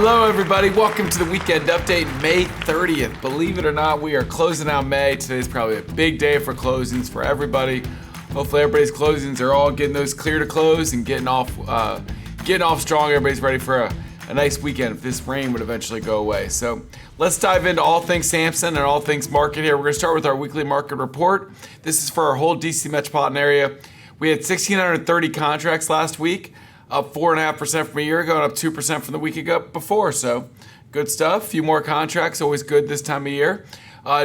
Hello, everybody. Welcome to the weekend update, May 30th. Believe it or not, we are closing out May. Today's probably a big day for closings for everybody. Hopefully, everybody's closings are all getting those clear to close and getting off strong. Everybody's ready for a nice weekend if this rain would eventually go away. So let's dive into all things Samson and all things market here. We're going to start with our weekly market report. This is for our whole DC metropolitan area. We had 1,630 contracts last week, up 4.5% from a year ago and up 2% from the week ago before. So good stuff. A few more contracts, always good this time of year.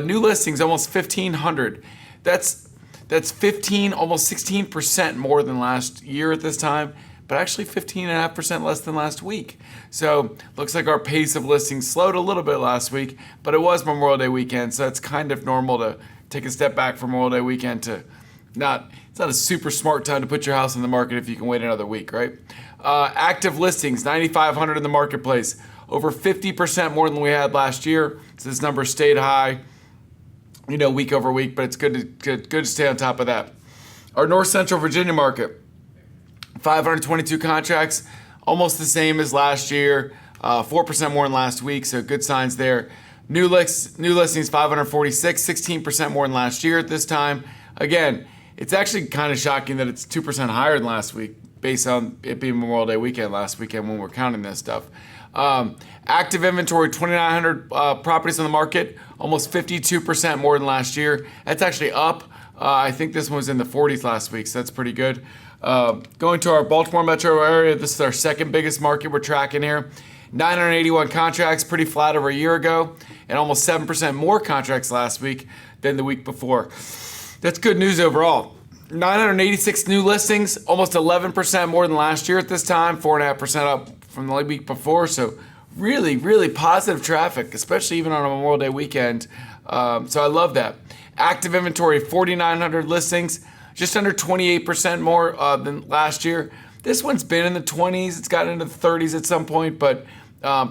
New listings, almost 1,500. That's 15, almost 16% more than last year at this time, but actually 15.5% less than last week. So looks like our pace of listings slowed a little bit last week, but it was Memorial Day weekend, so it's kind of normal to take a step back from Memorial Day weekend to it's not a super smart time to put your house on the market if you can wait another week, right? Active listings, 9,500 in the marketplace, over 50% more than we had last year. So this number stayed high, week over week, but it's good to stay on top of that. Our North Central Virginia market, 522 contracts, almost the same as last year, 4% more than last week, so good signs there. New listings, 546, 16% more than last year at this time. Again, it's actually kind of shocking that it's 2% higher than last week based on it being Memorial Day weekend last weekend when we're counting this stuff. Active inventory, 2,900 properties on the market, almost 52% more than last year. That's actually up. I think this one was in the 40s last week, so that's pretty good. Going to our Baltimore metro area, this is our second biggest market we're tracking here. 981 contracts, pretty flat over a year ago, and almost 7% more contracts last week than the week before. That's good news overall. 986 new listings, almost 11% more than last year at this time, 4.5% up from the week before. So really, really positive traffic, especially even on a Memorial Day weekend. So I love that. Active inventory, 4,900 listings, just under 28% more than last year. This one's been in the 20s. It's gotten into the 30s at some point, but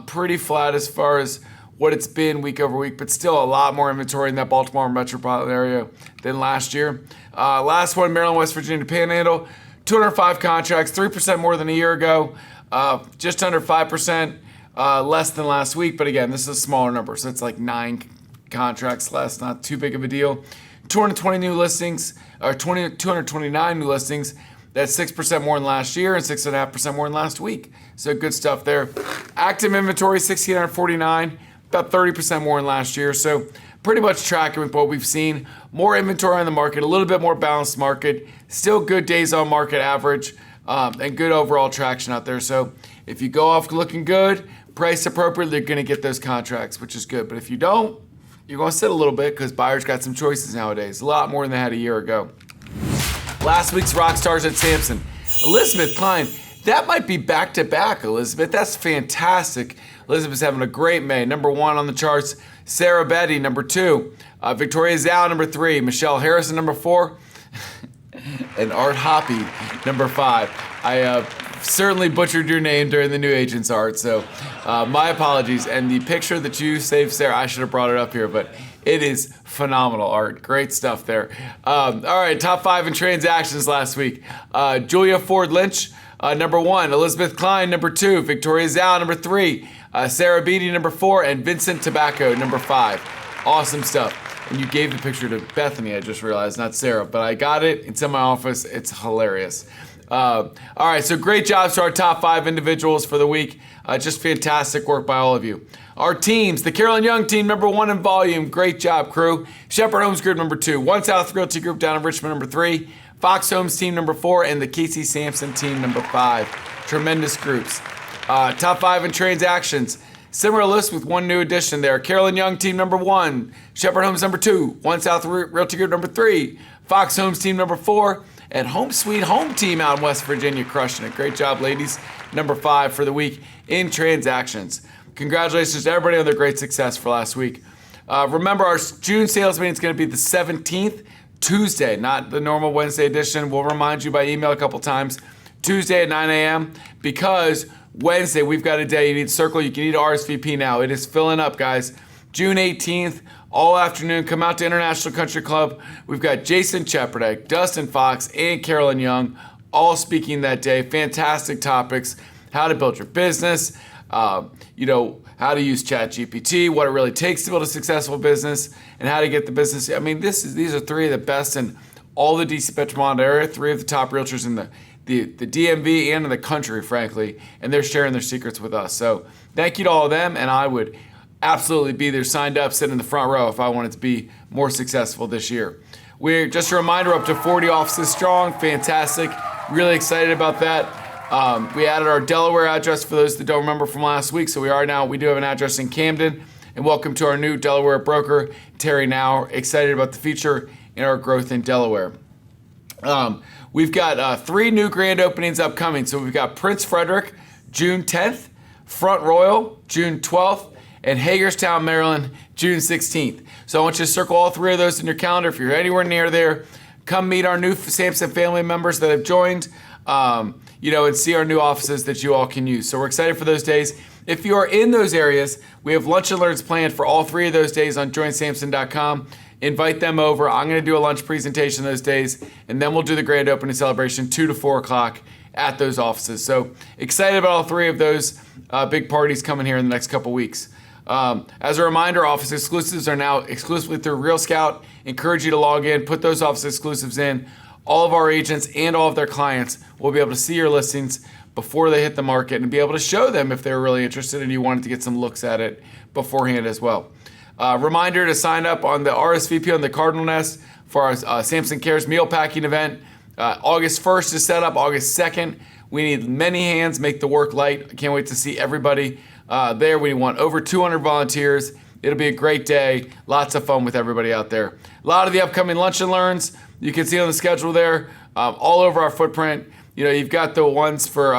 pretty flat as far as what it's been week over week, but still a lot more inventory in that Baltimore metropolitan area than last year. Last one, Maryland, West Virginia Panhandle, 205 contracts, 3% more than a year ago, just under 5% less than last week. But again, this is a smaller number, so it's like 9 contracts less, not too big of a deal. 220 new listings, or 229 new listings. That's 6% more than last year and 6.5% more than last week. So good stuff there. Active inventory, 1,649. About 30% more than last year, so pretty much tracking with what we've seen. More inventory on the market, a little bit more balanced market, still good days on market average, and good overall traction out there. So if you go off looking good, priced appropriately, you're going to get those contracts, which is good. But if you don't, you're going to sit a little bit because buyers got some choices nowadays, a lot more than they had a year ago. Last week's Rockstars at Samson. Elizabeth Kline, that might be back-to-back, Elizabeth. That's fantastic. Elizabeth's having a great May. Number 1 on the charts, Sarah Beatty, number 2. Victoria Zhao, number 3. Michelle Harrison, number 4. And Art Hoppe, number 5. I certainly butchered your name during the new agent's art, so my apologies. And the picture that you saved, Sarah, I should have brought it up here, but it is phenomenal art. Great stuff there. All right, top 5 in transactions last week. Julia Foard-Lynch, number 1. Elizabeth Kline, number 2. Victoria Zhao, number 3. Sarah Beatty, number 4. And Vincent Tabacco, number 5. Awesome stuff. And you gave the picture to Bethany, I just realized, not Sarah. But I got it. It's in my office. It's hilarious. All right, so great job to our top 5 individuals for the week. Just fantastic work by all of you. Our teams, the Carolyn Young team, number 1 in volume. Great job, crew. Shepherd Homes Group, number 2. One South Realty Group down in Richmond, number 3. Fox Homes team, number 4. And the Casey Samson team, number 5. Tremendous groups. Top 5 in transactions. Similar list with one new addition there. Carolyn Young team, number 1. Shepherd Homes, number 2. One South Realty Group, number 3. Fox Homes team, number 4. And Home Sweet Home team out in West Virginia, crushing it. Great job, ladies. Number 5 for the week in transactions. Congratulations to everybody on their great success for last week. Remember, our June sales meeting is going to be the 17th, Tuesday, not the normal Wednesday edition. We'll remind you by email a couple times. Tuesday at 9 a.m. because Wednesday we've got a day you need to circle. You can need to RSVP now. It is filling up, guys. June 18th, all afternoon. Come out to International Country Club. We've got Jason Cheperdak, Dustin Fox, and Carolyn Young all speaking that day. Fantastic topics. How to build your business, how to use ChatGPT, what it really takes to build a successful business, and how to get the business. I mean, these are three of the best in all the DC metropolitan area, three of the top realtors in the DMV and in the country, frankly, and they're sharing their secrets with us. So thank you to all of them, and I would absolutely be there signed up, sitting in the front row if I wanted to be more successful this year. We're just a reminder, up to 40 offices strong, fantastic, really excited about that. We added our Delaware address for those that don't remember from last week, so we do have an address in Camden, and welcome to our new Delaware broker, Terry Now, excited about the future and our growth in Delaware. We've got 3 new grand openings upcoming. So we've got Prince Frederick, June 10th, Front Royal, June 12th, and Hagerstown, Maryland, June 16th. So I want you to circle all 3 of those in your calendar. If you're anywhere near there, come meet our new Samson family members that have joined, and see our new offices that you all can use. So we're excited for those days. If you are in those areas, we have lunch and learns planned for all 3 of those days on joinsamson.com. Invite them over. I'm going to do a lunch presentation those days, and then we'll do the grand opening celebration 2 to 4 o'clock at those offices. So excited about all 3 of those big parties coming here in the next couple weeks. As a reminder, office exclusives are now exclusively through Real Scout. Encourage you to log in, put those office exclusives in. All of our agents and all of their clients will be able to see your listings before they hit the market and be able to show them if they're really interested and you wanted to get some looks at it beforehand as well. Reminder to sign up on the RSVP on the Cardinal Nest for our Samson Cares meal packing event. August 1st is set up, August 2nd. We need many hands, make the work light. I can't wait to see everybody there. We want over 200 volunteers. It'll be a great day. Lots of fun with everybody out there. A lot of the upcoming lunch and learns you can see on the schedule there, all over our footprint. You've got the ones for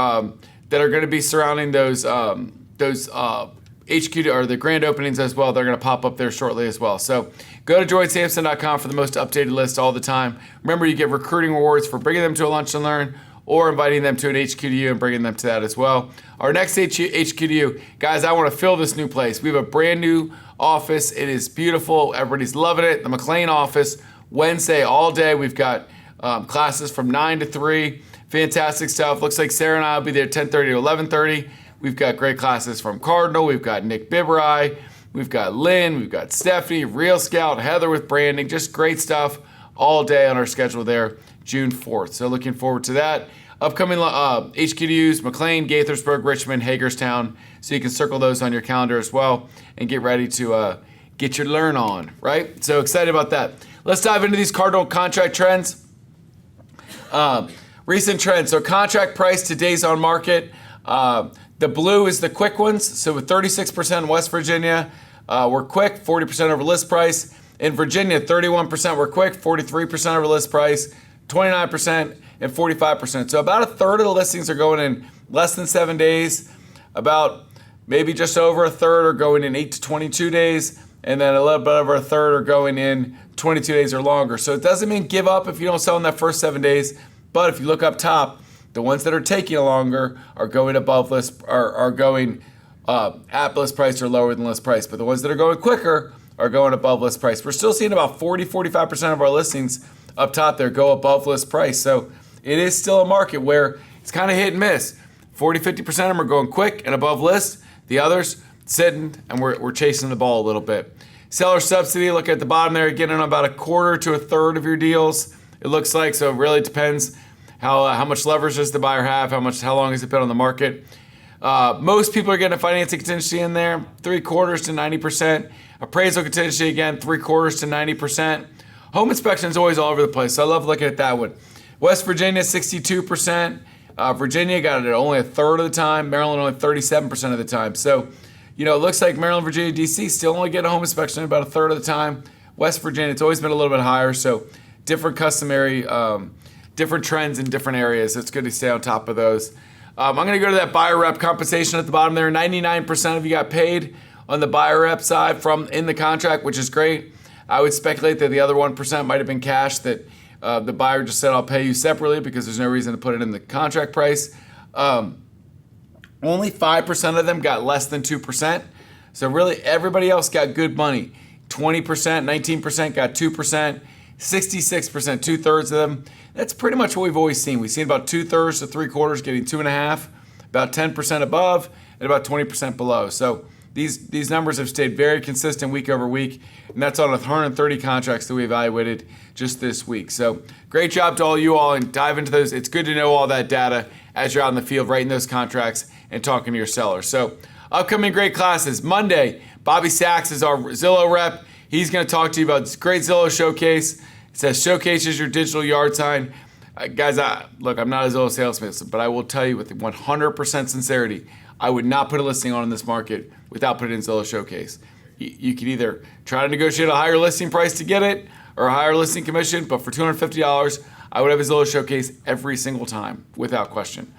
that are going to be surrounding those HQ or the grand openings as well. They're going to pop up there shortly as well. So go to joinsamson.com for the most updated list all the time. Remember, you get recruiting rewards for bringing them to a lunch and learn or inviting them to an HQDU and bringing them to that as well. Our next HQDU, guys, I want to fill this new place. We have a brand new office. It is beautiful. Everybody's loving it. The McLean office, Wednesday all day. We've got classes from 9 to 3. Fantastic stuff. Looks like Sarah and I will be there 10:30 to 11:30. We've got great classes from Cardinal. We've got Nick Biberai. We've got Lynn. We've got Stephanie, Real Scout, Heather with branding. Just great stuff all day on our schedule there, June 4th. So looking forward to that. Upcoming HQDUs, McLean, Gaithersburg, Richmond, Hagerstown. So you can circle those on your calendar as well and get ready to get your learn on, right? So excited about that. Let's dive into these Cardinal contract trends. Recent trends. So contract price to days on market. The blue is the quick ones. So with 36% in West Virginia, we're quick, 40% over list price. In Virginia, 31% were quick, 43% over list price, 29% and 45%. So about a third of the listings are going in less than 7 days. About maybe just over a third are going in 8 to 22 days. And then a little bit over a third are going in 22 days or longer. So it doesn't mean give up if you don't sell in that first 7 days. But if you look up top, the ones that are taking longer are going above list, are going at list price or lower than list price. But the ones that are going quicker are going above list price. We're still seeing about 45% of our listings up top there go above list price. So it is still a market where it's kind of hit and miss. 50% of them are going quick and above list. The others sitting and we're chasing the ball a little bit. Seller subsidy, look at the bottom there, getting on about a quarter to a third of your deals. It looks like, so it really depends how much leverage does the buyer have, how long has it been on the market. Most people are getting a financing contingency in there, 3/4 to 90%. Appraisal contingency, again, 3/4 to 90%. Home inspection is always all over the place, so I love looking at that one. West Virginia, 62%. Virginia got it at only a third of the time. Maryland, only 37% of the time. So, it looks like Maryland, Virginia, D.C. still only get a home inspection about a third of the time. West Virginia, it's always been a little bit higher, so different customary, different trends in different areas. It's good to stay on top of those. I'm going to go to that buyer rep compensation at the bottom there. 99% of you got paid on the buyer rep side from in the contract, which is great. I would speculate that the other 1% might have been cash that the buyer just said, I'll pay you separately because there's no reason to put it in the contract price. Only 5% of them got less than 2%. So really everybody else got good money. 20%, 19% got 2%, 66%, 2/3 of them. That's pretty much what we've always seen. We've seen about 2/3 to 3/4 getting 2.5%, about 10% above, and about 20% below. So these numbers have stayed very consistent week over week, and that's on 130 contracts that we evaluated just this week. So great job to all you all, and dive into those. It's good to know all that data as you're out in the field writing those contracts and talking to your sellers. So upcoming great classes. Monday, Bobby Sachs is our Zillow rep. He's going to talk to you about this great Zillow showcase. It says showcases your digital yard sign. Guys, look, I'm not a Zillow salesman, but I will tell you with 100% sincerity, I would not put a listing on in this market without putting in Zillow Showcase. You can either try to negotiate a higher listing price to get it or a higher listing commission, but for $250, I would have a Zillow Showcase every single time, without question.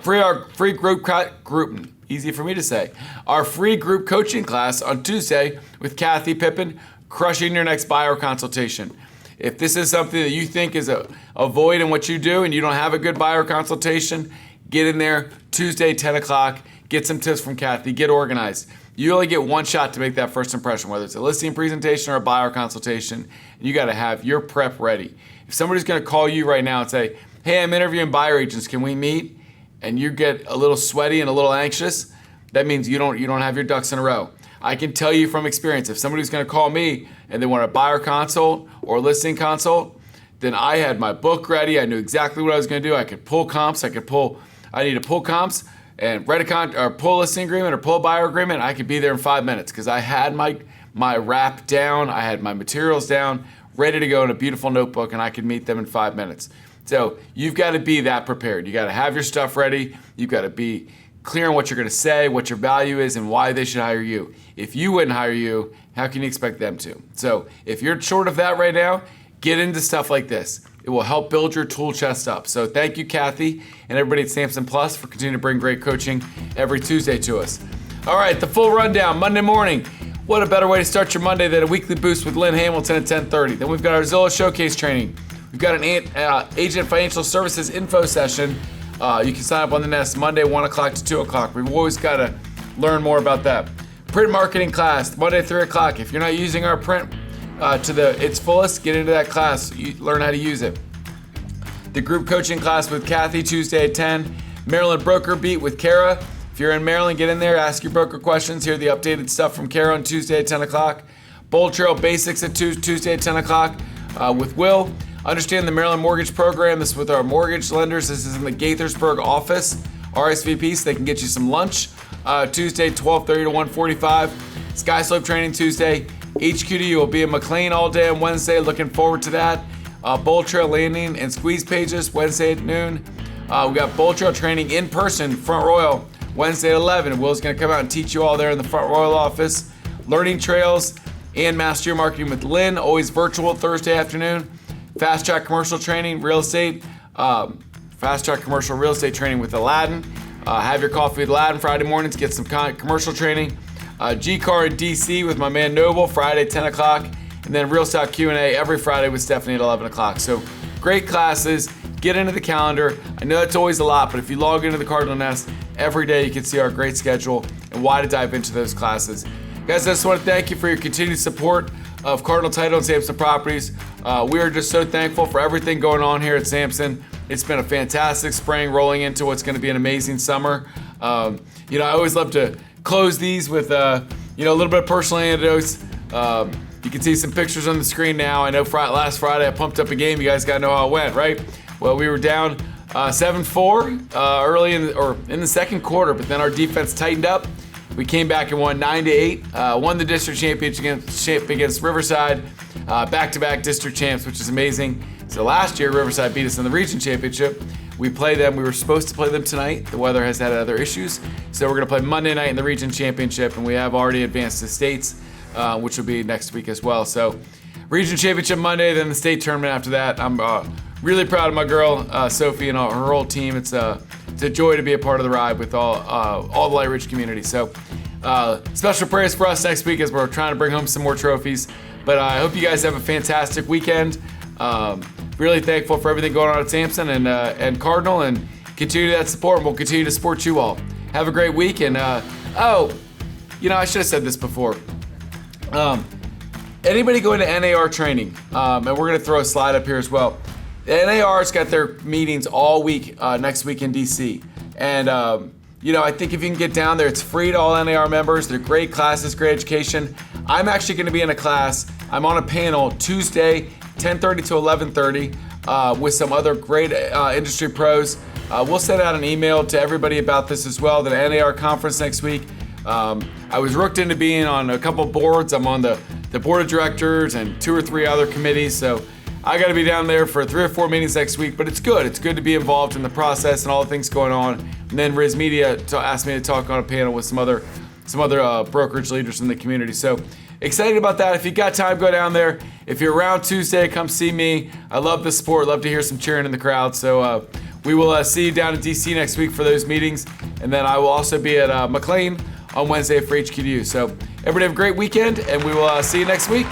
Free group, easy for me to say. Our free group coaching class on Tuesday with Kathy Pippin, crushing your next buyer consultation. If this is something that you think is a void in what you do and you don't have a good buyer consultation, get in there Tuesday, 10 o'clock, get some tips from Kathy, get organized. You only get one shot to make that first impression, whether it's a listing presentation or a buyer consultation. You got to have your prep ready. If somebody's going to call you right now and say, hey, I'm interviewing buyer agents, can we meet? And you get a little sweaty and a little anxious, that means you don't have your ducks in a row. I can tell you from experience, if somebody's going to call me and they want a buyer consult or listing consult, then I had my book ready. I knew exactly what I was going to do. I could pull comps. I need to pull comps and write or pull a listing agreement or pull a buyer agreement. I could be there in 5 minutes because I had my wrap down. I had my materials down, ready to go in a beautiful notebook, and I could meet them in 5 minutes. So you've got to be that prepared. You got to have your stuff ready. You've got to be clear on what you're going to say, what your value is, and why they should hire you. If you wouldn't hire you, how can you expect them to? So if you're short of that right now, get into stuff like this. It will help build your tool chest up. So thank you, Kathy, and everybody at Samson Plus for continuing to bring great coaching every Tuesday to us. All right, the full rundown, Monday morning. What a better way to start your Monday than a weekly boost with Lynn Hamilton at 10:30. Then we've got our Zillow Showcase training. We've got an Agent Financial Services info session. You can sign up on the Nest Monday, 1 o'clock to 2 o'clock. We've always got to learn more about that. Print marketing class, Monday, 3 o'clock. If you're not using our print to its fullest, get into that class. You learn how to use it. The group coaching class with Kathy, Tuesday at 10. Maryland Broker Beat with Kara. If you're in Maryland, get in there, ask your broker questions. Hear the updated stuff from Kara on Tuesday at 10 o'clock. Bold Trail Basics at Tuesday at 10 o'clock with Will. Understand the Maryland Mortgage Program. This is with our mortgage lenders. This is in the Gaithersburg office, RSVP, so they can get you some lunch. Tuesday, 12:30 to 1:45. Skyslope training Tuesday. HQD will be in McLean all day on Wednesday. Looking forward to that. Bold Trail Landing and Squeeze Pages Wednesday at noon. We got Bold Trail training in person, Front Royal, Wednesday at 11. Will's going to come out and teach you all there in the Front Royal office. Learning Trails and Master Your Marketing with Lynn, always virtual Thursday afternoon. Fast Track Commercial Training, Real Estate. Fast Track Commercial Real Estate Training with Aladdin. Have your coffee with Aladdin Friday mornings, get some commercial training. G-Car in DC with my man Noble, Friday, 10 o'clock. And then Real Stock Q&A every Friday with Stephanie at 11 o'clock. So great classes. Get into the calendar. I know that's always a lot, but if you log into the Cardinal Nest every day, you can see our great schedule and why to dive into those classes. Guys, I just want to thank you for your continued support of Cardinal Title and Samson Properties. We are just so thankful for everything going on here at Samson. It's been a fantastic spring rolling into what's going to be an amazing summer. I always love to close these with a little bit of personal anecdotes. You can see some pictures on the screen now. I know last Friday I pumped up a game. You guys got to know how it went, right? Well, we were down 7-4 early in the second quarter, but then our defense tightened up. We came back and won 9-8. Won the district championship against Riverside, back-to-back district champs, which is amazing. So last year, Riverside beat us in the region championship. We play them. We were supposed to play them tonight. The weather has had other issues, so we're going to play Monday night in the region championship, and we have already advanced to states, which will be next week as well. So region championship Monday, then the state tournament after that. I'm really proud of my girl, Sophie, and her whole team. It's a joy to be a part of the ride with all the Light Ridge community. So special prayers for us next week as we're trying to bring home some more trophies. But I hope you guys have a fantastic weekend. Really thankful for everything going on at Samson and Cardinal, and continue that support, and we'll continue to support you all. Have a great week. And I should have said this before. Anybody going to NAR training, and we're going to throw a slide up here as well. The NAR's got their meetings all week next week in DC. And, I think if you can get down there, it's free to all NAR members. They're great classes, great education. I'm actually going to be in a class. I'm on a panel Tuesday, 10:30 to 11:30 with some other great industry pros. We'll send out an email to everybody about this as well, the NAR conference next week. I was rooked into being on a couple boards. I'm on the board of directors and 2 or 3 other committees, so I got to be down there for 3 or 4 meetings next week, but it's good. It's good to be involved in the process and all the things going on. And then Riz Media asked me to talk on a panel with some other brokerage leaders in the community. So excited about that. If you got time, go down there. If you're around Tuesday, come see me. I love the sport. Love to hear some cheering in the crowd. So we will see you down in DC next week for those meetings. And then I will also be at McLean on Wednesday for HQDU. So everybody have a great weekend, and we will see you next week.